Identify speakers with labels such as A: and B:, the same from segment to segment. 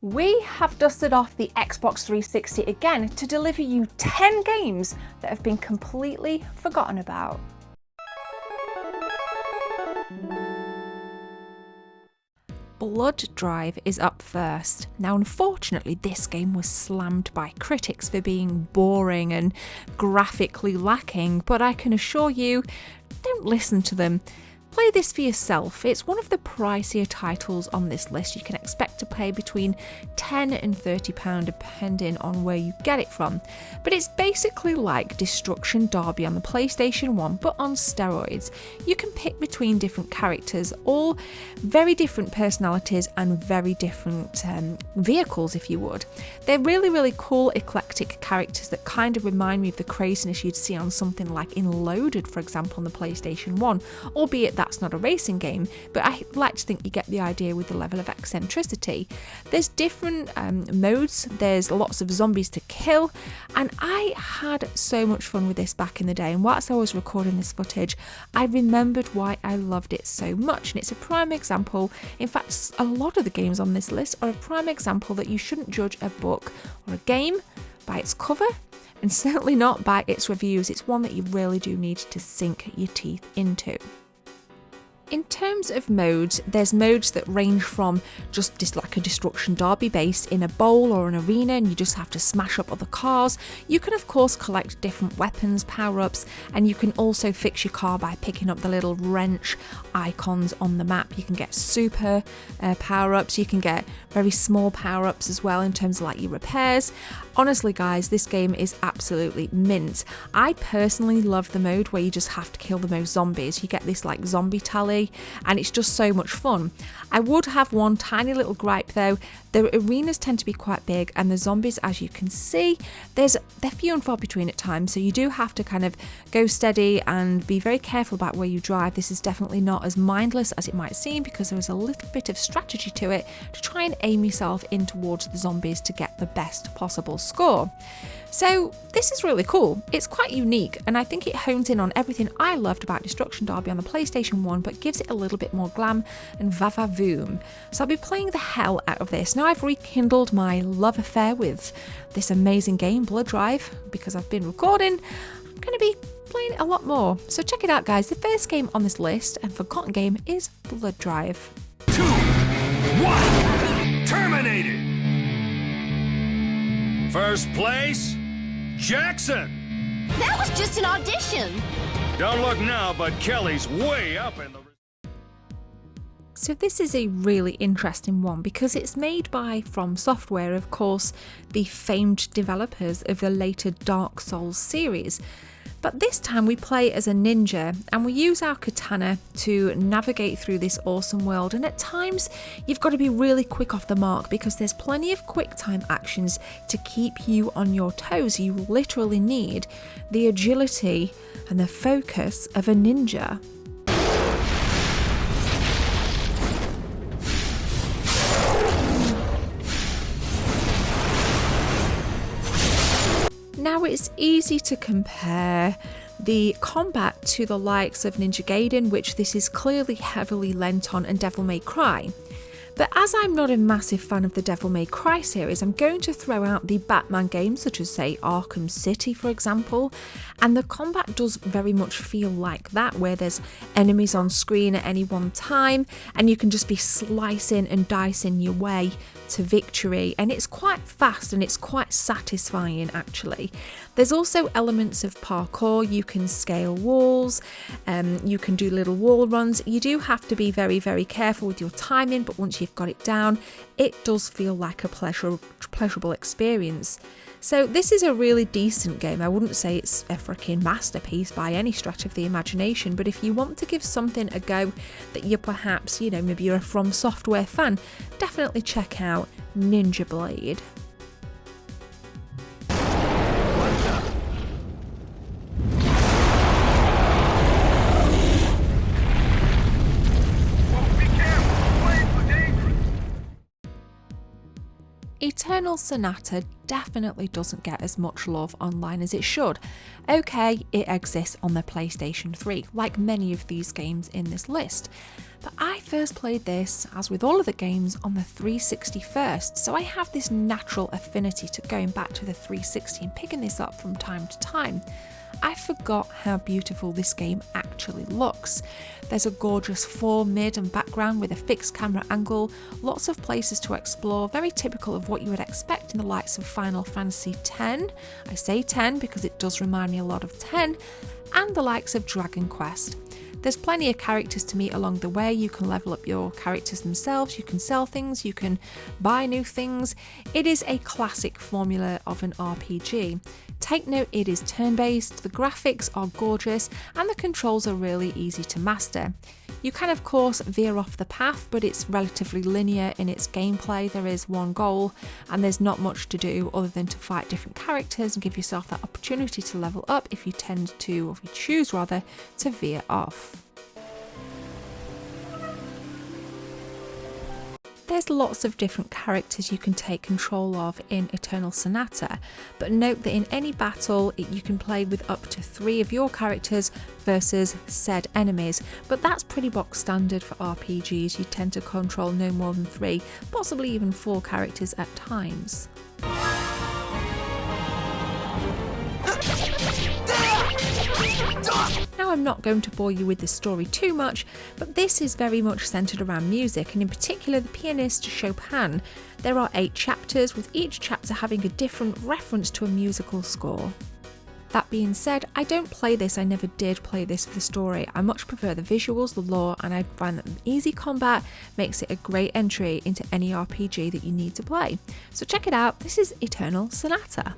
A: We have dusted off the Xbox 360 again to deliver you 10 games that have been completely forgotten about. Blood Drive is up first. Now unfortunately this game was slammed by critics for being boring and graphically lacking, but I can assure you, don't listen to them. Play this for yourself. It's one of the pricier titles on this list. You can expect to pay between £10 and £30 depending on where you get it from. But it's basically like Destruction Derby on the PlayStation 1 but on steroids. You can pick between different characters, all very different personalities and very different vehicles if you would. They're really cool eclectic characters that kind of remind me of the craziness you'd see on something like Loaded, for example, on the PlayStation 1, albeit that's not a racing game, but I like to think you get the idea with the level of eccentricity. There's different modes, there's lots of zombies to kill, and I had so much fun with this back in the day, and whilst I was recording this footage, I remembered why I loved it so much, and it's a prime example. In fact, a lot of the games on this list are a prime example that you shouldn't judge a book or a game by its cover, and certainly not by its reviews. It's one that you really do need to sink your teeth into. In terms of modes, there's modes that range from just like a Destruction Derby based in a bowl or an arena and you just have to smash up other cars. You can of course collect different weapons, power-ups, and you can also fix your car by picking up the little wrench icons on the map. You can get super power-ups, you can get very small power-ups as well in terms of like your repairs. Honestly guys, this game is absolutely mint. I personally love the mode where you just have to kill the most zombies. You get this like zombie tally and it's just so much fun. I would have one tiny little gripe though. The arenas tend to be quite big and the zombies, as you can see, they're few and far between at times, so you do have to kind of go steady and be very careful about where you drive. This is definitely not as mindless as it might seem because there is a little bit of strategy to it to try and aim yourself in towards the zombies to get the best possible score. So this is really cool. It's quite unique and I think it hones in on everything I loved about Destruction Derby on the PlayStation 1 but gives it a little bit more glam and va-va-voom. So I'll be playing the hell out of this. Now I've rekindled my love affair with this amazing game, Blood Drive, because I've been recording. I'm going to be playing it a lot more. So check it out guys. The first game on this list and forgotten game is Blood Drive.
B: 2, 1, terminated! First place, Jackson!
C: That was just an audition!
B: Don't look now, but Kelly's way up in the...
A: So this is a really interesting one because it's made by From Software, of course, the famed developers of the later Dark Souls series. But this time we play as a ninja and we use our katana to navigate through this awesome world, and at times you've got to be really quick off the mark because there's plenty of quick time actions to keep you on your toes. You literally need the agility and the focus of a ninja. Now it's easy to compare the combat to the likes of Ninja Gaiden, which this is clearly heavily lent on, and Devil May Cry. But as I'm not a massive fan of the Devil May Cry series, I'm going to throw out the Batman games such as say Arkham City for example, and the combat does very much feel like that, where there's enemies on screen at any one time and you can just be slicing and dicing your way to victory, and it's quite fast and it's quite satisfying actually. There's also elements of parkour. You can scale walls, you can do little wall runs. You do have to be very careful with your timing, but once you've got it down, it does feel like a pleasurable experience. So this is a really decent game. I wouldn't say it's a freaking masterpiece by any stretch of the imagination, but if you want to give something a go that you're perhaps, maybe you're a From Software fan, definitely check out Ninja Blade. Eternal Sonata definitely doesn't get as much love online as it should. Okay, it exists on the PlayStation 3, like many of these games in this list. But I first played this, as with all of the games, on the 360 first, so I have this natural affinity to going back to the 360 and picking this up from time to time. I forgot how beautiful this game actually looks. There's a gorgeous fore, mid and background with a fixed camera angle, lots of places to explore, very typical of what you would expect in the likes of Final Fantasy X, I say 10 because it does remind me a lot of 10, and the likes of Dragon Quest. There's plenty of characters to meet along the way. You can level up your characters themselves, you can sell things, you can buy new things. It is a classic formula of an RPG. Take note, it is turn-based, the graphics are gorgeous, and the controls are really easy to master. You can of course veer off the path, but it's relatively linear in its gameplay. There is one goal and there's not much to do other than to fight different characters and give yourself that opportunity to level up if you choose rather to veer off. There's lots of different characters you can take control of in Eternal Sonata, but note that in any battle you can play with up to 3 of your characters versus said enemies, but that's pretty box standard for RPGs. You tend to control no more than 3, possibly even 4 characters at times. Now, I'm not going to bore you with the story too much, but this is very much centred around music, and in particular the pianist Chopin. There are 8 chapters, with each chapter having a different reference to a musical score. That being said, I don't play this, I never did play this for the story. I much prefer the visuals, the lore, and I find that easy combat makes it a great entry into any RPG that you need to play. So check it out, this is Eternal Sonata.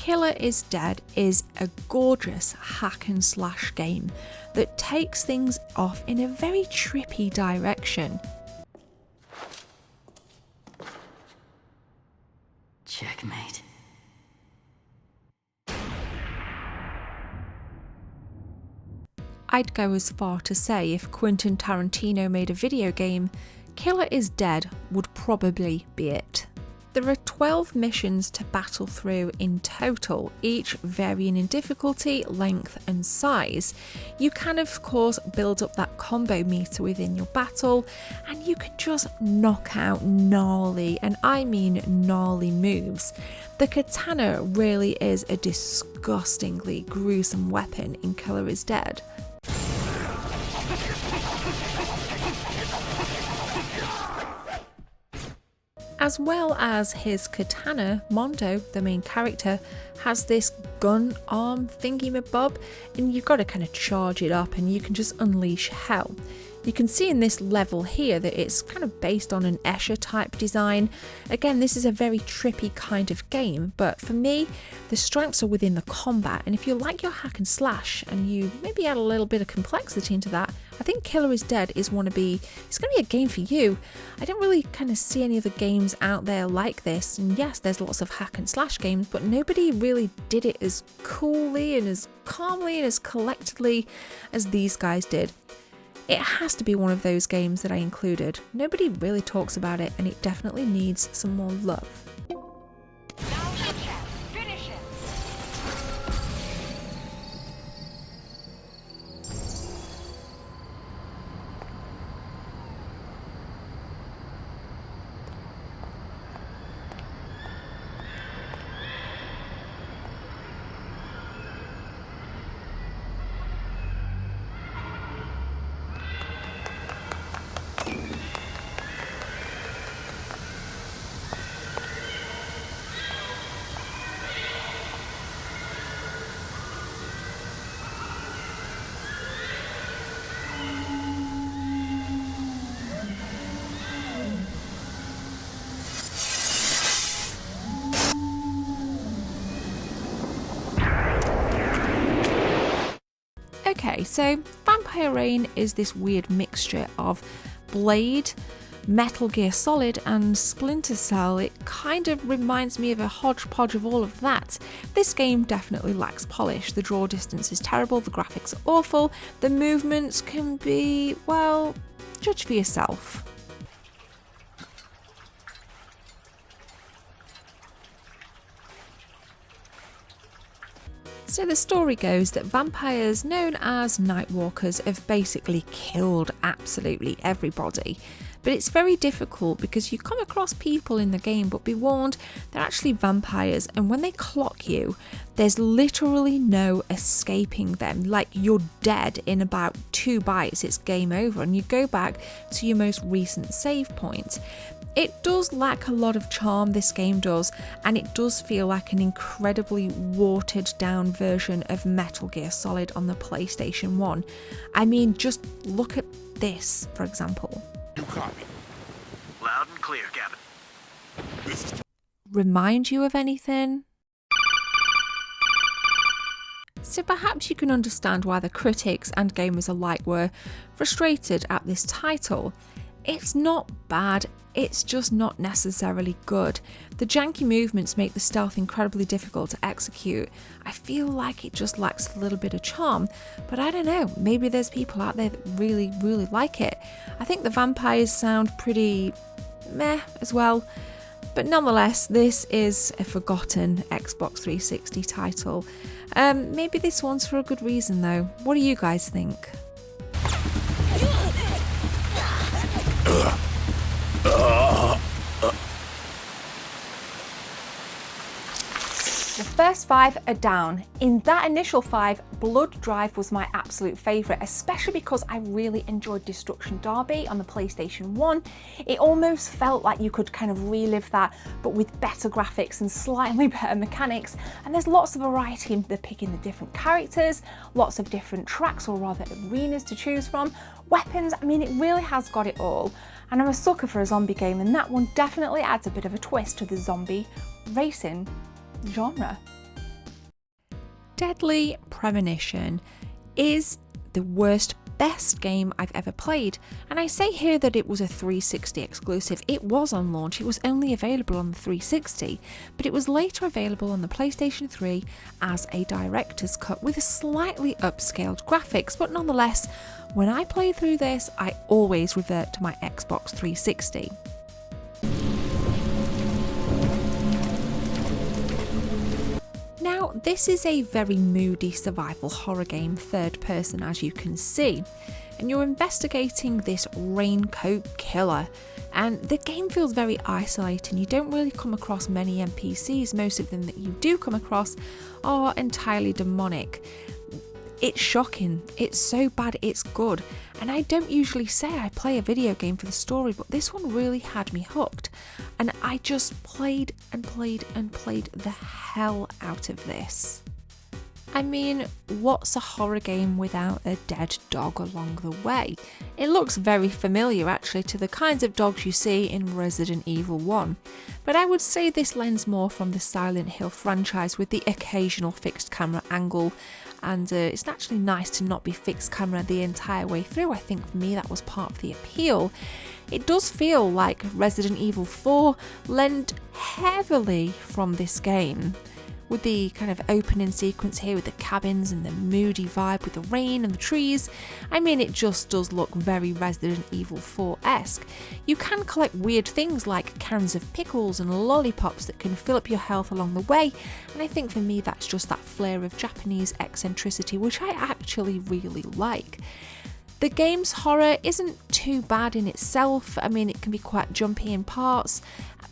A: Killer is Dead is a gorgeous hack and slash game that takes things off in a very trippy direction.
C: Checkmate.
A: I'd go as far to say if Quentin Tarantino made a video game, Killer is Dead would probably be it. There are 12 missions to battle through in total, each varying in difficulty, length and size. You can of course build up that combo meter within your battle, and you can just knock out gnarly, and I mean gnarly moves. The katana really is a disgustingly gruesome weapon in Killer is Dead. As well as his katana, Mondo, the main character, has this gun arm thingy-mabob, and you've got to kind of charge it up and you can just unleash hell. You can see in this level here that it's kind of based on an Escher type design. Again, this is a very trippy kind of game, but for me, the strengths are within the combat, and if you like your hack and slash and you maybe add a little bit of complexity into that, I think Killer is Dead it's going to be a game for you. I don't really kind of see any other games out there like this, and yes, there's lots of hack and slash games, but nobody really did it as coolly and as calmly and as collectedly as these guys did. It has to be one of those games that I included. Nobody really talks about it, and it definitely needs some more love.
D: Finish it.
A: Okay, so Vampire Rain is this weird mixture of Blade, Metal Gear Solid and Splinter Cell. It kind of reminds me of a hodgepodge of all of that. This game definitely lacks polish. The draw distance is terrible, the graphics are awful, the movements can be, well, judge for yourself. So the story goes that vampires known as Nightwalkers have basically killed absolutely everybody. But it's very difficult because you come across people in the game, but be warned, they're actually vampires, and when they clock you, there's literally no escaping them. Like, you're dead in about 2 bites, it's game over, and you go back to your most recent save point. It does lack a lot of charm, this game does, and it does feel like an incredibly watered down version of Metal Gear Solid on the PlayStation 1. I mean, just look at this, for example.
D: You copy. Loud and clear, Captain.
A: Remind you of anything? So perhaps you can understand why the critics and gamers alike were frustrated at this title. It's not bad, it's just not necessarily good. The janky movements make the stealth incredibly difficult to execute. I feel like it just lacks a little bit of charm, but I don't know, maybe there's people out there that really like it. I think the vampires sound pretty meh as well, but nonetheless, this is a forgotten Xbox 360 title. Maybe this one's for a good reason though. What do you guys think? The first 5 are down. In that initial 5, Blood Drive was my absolute favourite, especially because I really enjoyed Destruction Derby on the PlayStation 1. It almost felt like you could kind of relive that, but with better graphics and slightly better mechanics. And there's lots of variety in the picking the different characters, lots of different tracks, or rather arenas to choose from. Weapons, I mean, it really has got it all. And I'm a sucker for a zombie game, and that one definitely adds a bit of a twist to the zombie racing genre. Deadly Premonition is the best game I've ever played, and I say here that it was a 360 exclusive. It was on launch, it was only available on the 360, but it was later available on the PlayStation 3 as a director's cut with slightly upscaled graphics, but nonetheless, when I play through this, I always revert to my Xbox 360. Now, this is a very moody survival horror game, third person as you can see, and you're investigating this raincoat killer, and the game feels very isolating. You don't really come across many NPCs, most of them that you do come across are entirely demonic. It's shocking, it's so bad it's good, and I don't usually say I play a video game for the story, but this one really had me hooked, and I just played and played and played the hell out of this. I mean, what's a horror game without a dead dog along the way? It looks very familiar actually to the kinds of dogs you see in Resident Evil 1, but I would say this lends more from the Silent Hill franchise with the occasional fixed camera angle, and it's naturally nice to not be fixed camera the entire way through. I think for me that was part of the appeal. It does feel like Resident Evil 4 lent heavily from this game, with the kind of opening sequence here with the cabins and the moody vibe with the rain and the trees. I mean, it just does look very Resident Evil 4-esque. You can collect weird things like cans of pickles and lollipops that can fill up your health along the way, and I think for me that's just that flair of Japanese eccentricity which I actually really like. The game's horror isn't too bad in itself. I mean, it can be quite jumpy in parts,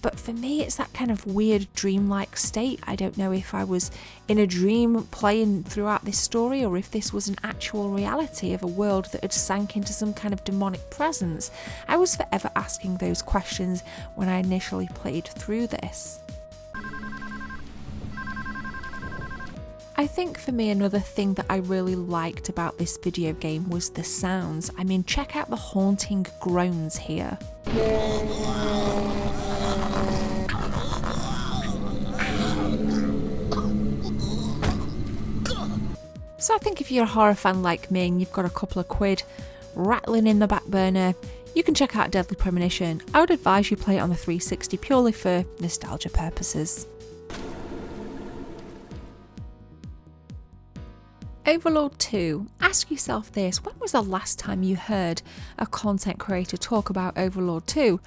A: but for me it's that kind of weird dreamlike state. I don't know if I was in a dream playing throughout this story or if this was an actual reality of a world that had sank into some kind of demonic presence. I was forever asking those questions when I initially played through this. I think for me another thing that I really liked about this video game was the sounds. I mean, check out the haunting groans here. So I think if you're a horror fan like me and you've got a couple of quid rattling in the back burner, you can check out Deadly Premonition. I would advise you play it on the 360 purely for nostalgia purposes. Overlord 2. Ask yourself this, when was the last time you heard a content creator talk about Overlord 2?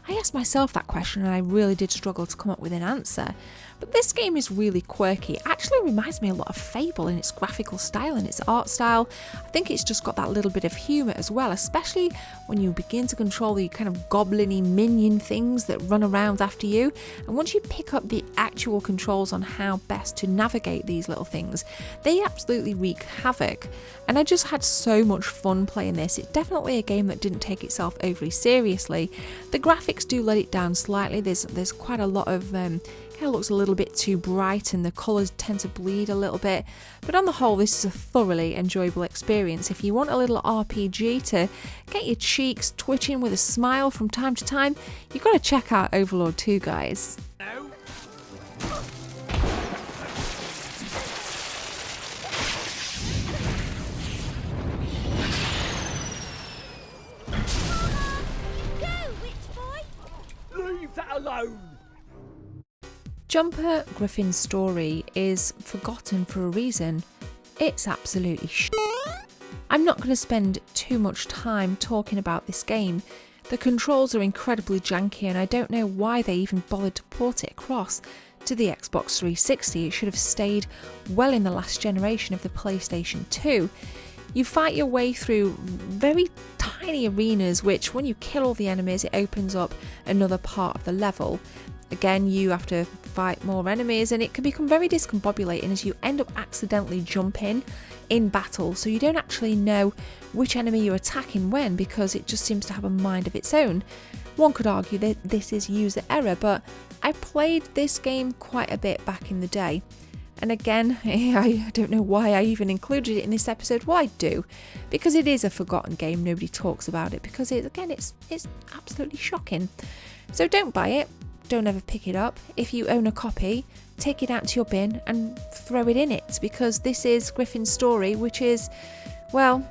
A: I asked myself that question and I really did struggle to come up with an answer. But this game is really quirky. It actually reminds me a lot of Fable in its graphical style and its art style. I think it's just got that little bit of humour as well, especially when you begin to control the kind of goblin-y minion things that run around after you. And once you pick up the actual controls on how best to navigate these little things, they absolutely wreak havoc. And I just had so much fun playing this. It's definitely a game that didn't take itself overly seriously. The graphics do let it down slightly. There's quite a lot of kind of looks a little bit too bright and the colours tend to bleed a little bit, but on the whole this is a thoroughly enjoyable experience. If you want a little RPG to get your cheeks twitching with a smile from time to time, you've got to check out Overlord 2, guys.
E: Leave that alone!
A: Jumper Griffins Story is forgotten for a reason. It's absolutely I'm not going to spend too much time talking about this game. The controls are incredibly janky and I don't know why they even bothered to port it across to the Xbox 360. It should have stayed well in the last generation of the PlayStation 2. You fight your way through very tiny arenas which, when you kill all the enemies, it opens up another part of the level. Again, you have to fight more enemies and it can become very discombobulating as you end up accidentally jumping in battle, so you don't actually know which enemy you're attacking when, because it just seems to have a mind of its own. One could argue that this is user error, but I played this game quite a bit back in the day. And again, I don't know why I even included it in this episode. Well, I do, because it is a forgotten game. Nobody talks about it because it's absolutely shocking. So don't buy it. Don't ever pick it up. If you own a copy, take it out to your bin and throw it in it, because this is Griffins Story, which is, well,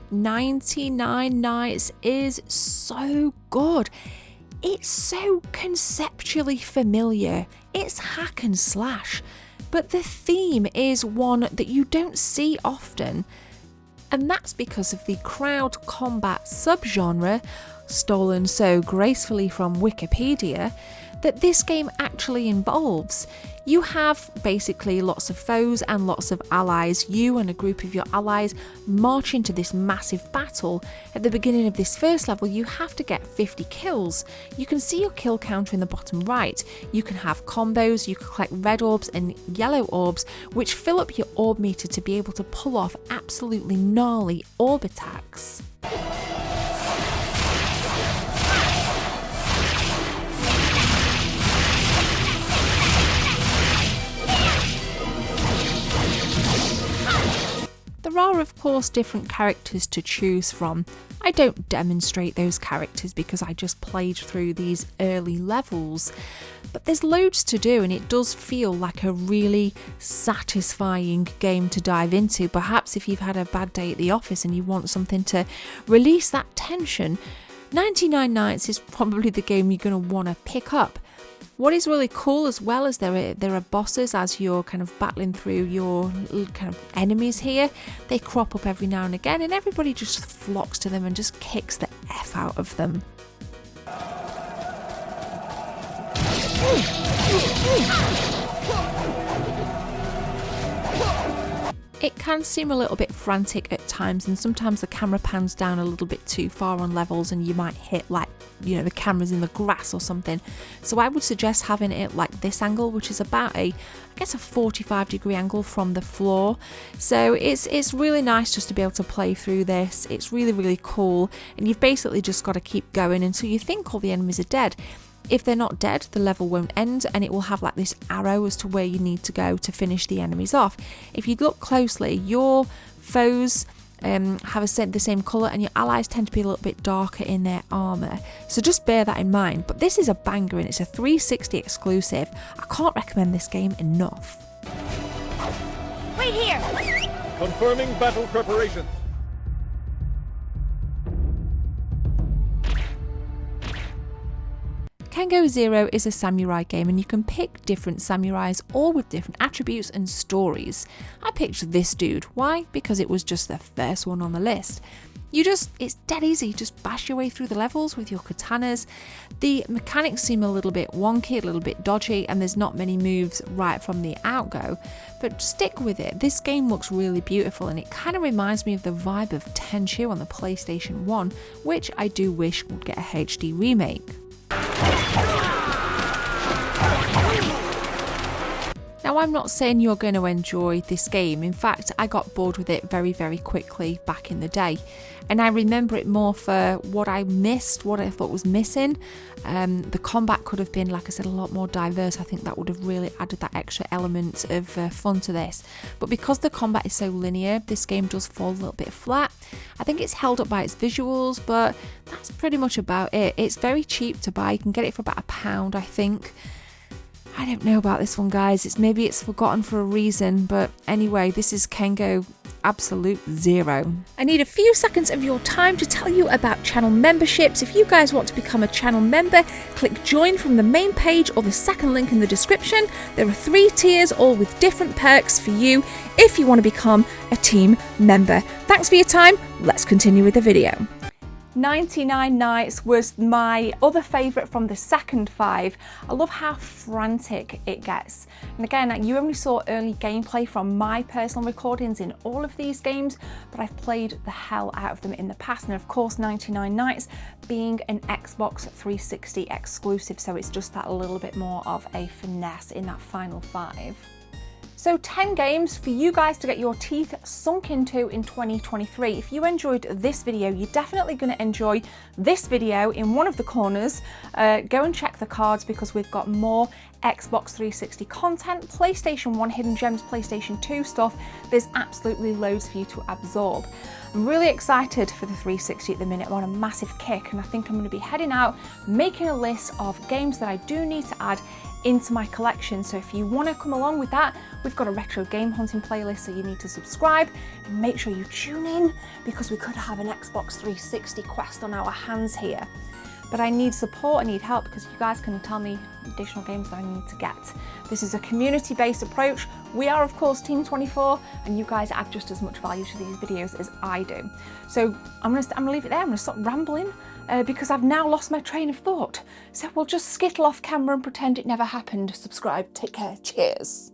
A: "99 Nights" is so good. It's so conceptually familiar. It's hack and slash, but the theme is one that you don't see often. And that's because of the crowd combat subgenre, stolen so gracefully from Wikipedia, that this game actually involves. You have basically lots of foes and lots of allies. You and a group of your allies march into this massive battle. At the beginning of this first level, you have to get 50 kills. You can see your kill counter in the bottom right. You can have combos, you can collect red orbs and yellow orbs, which fill up your orb meter to be able to pull off absolutely gnarly orb attacks. There are, of course, different characters to choose from. I don't demonstrate those characters because I just played through these early levels, but there's loads to do and it does feel like a really satisfying game to dive into. Perhaps if you've had a bad day at the office and you want something to release that tension, 99 Nights is probably the game you're going to want to pick up. What is really cool as well is there are bosses as you're kind of battling through your kind of enemies here. They crop up every now and again and everybody just flocks to them and just kicks the F out of them. It can seem a little bit frantic at times, and sometimes the camera pans down a little bit too far on levels and you might hit, like, you know, the camera's in the grass or something. So I would suggest having it like this angle, which is about a 45-degree angle from the floor. So it's really nice just to be able to play through this. It's really, really cool, and you've basically just got to keep going until you think all the enemies are dead. If they're not dead, the level won't end and it will have like this arrow as to where you need to go to finish the enemies off. If you look closely, your foes have the same colour and your allies tend to be a little bit darker in their armour. So just bear that in mind. But this is a banger and it's a 360 exclusive. I can't recommend this game enough.
C: Wait here!
E: Confirming battle preparations.
A: Kengo Zero is a samurai game and you can pick different samurais, all with different attributes and stories. I picked this dude. Why? Because it was just the first one on the list. It's dead easy, just bash your way through the levels with your katanas. The mechanics seem a little bit wonky, a little bit dodgy, and there's not many moves right from the outgo, but stick with it. This game looks really beautiful and it kind of reminds me of the vibe of Tenchu on the PlayStation 1, which I do wish would get a HD remake. Now, I'm not saying you're going to enjoy this game. In fact, I got bored with it very, very quickly back in the day. And I remember it more for what I missed, what I thought was missing. The combat could have been, like I said, a lot more diverse. I think that would have really added that extra element of fun to this. But because the combat is so linear, this game does fall a little bit flat. I think it's held up by its visuals, but that's pretty much about it. It's very cheap to buy. You can get it for about £1, I think. I don't know about this one, guys. Maybe it's forgotten for a reason, but anyway, this is Kengo Absolute Zero. I need a few seconds of your time to tell you about channel memberships. If you guys want to become a channel member, click join from the main page or the second link in the description. There are 3 tiers, all with different perks for you if you want to become a team member. Thanks for your time. Let's continue with the video. 99 Nights was my other favourite from the second 5. I love how frantic it gets. And again, you only saw early gameplay from my personal recordings in all of these games, but I've played the hell out of them in the past. And of course, 99 Nights being an Xbox 360 exclusive, so it's just that a little bit more of a finesse in that final 5. So 10 games for you guys to get your teeth sunk into in 2023. If you enjoyed this video, you're definitely going to enjoy this video in one of the corners. Go and check the cards because we've got more Xbox 360 content, PlayStation 1 hidden gems, PlayStation 2 stuff. There's absolutely loads for you to absorb. I'm really excited for the 360 at the minute. I'm on a massive kick and I think I'm going to be heading out, making a list of games that I do need to add into my collection. So if you want to come along with that, we've got a retro game hunting playlist, so you need to subscribe and make sure you tune in because we could have an Xbox 360 quest on our hands here. But I need support, I need help because you guys can tell me additional games that I need to get. This is a community-based approach. We are, of course, Team 24, and you guys add just as much value to these videos as I do. So I'm gonna leave it there. I'm gonna stop rambling because I've now lost my train of thought. So we'll just skittle off camera and pretend it never happened. Subscribe, take care, cheers.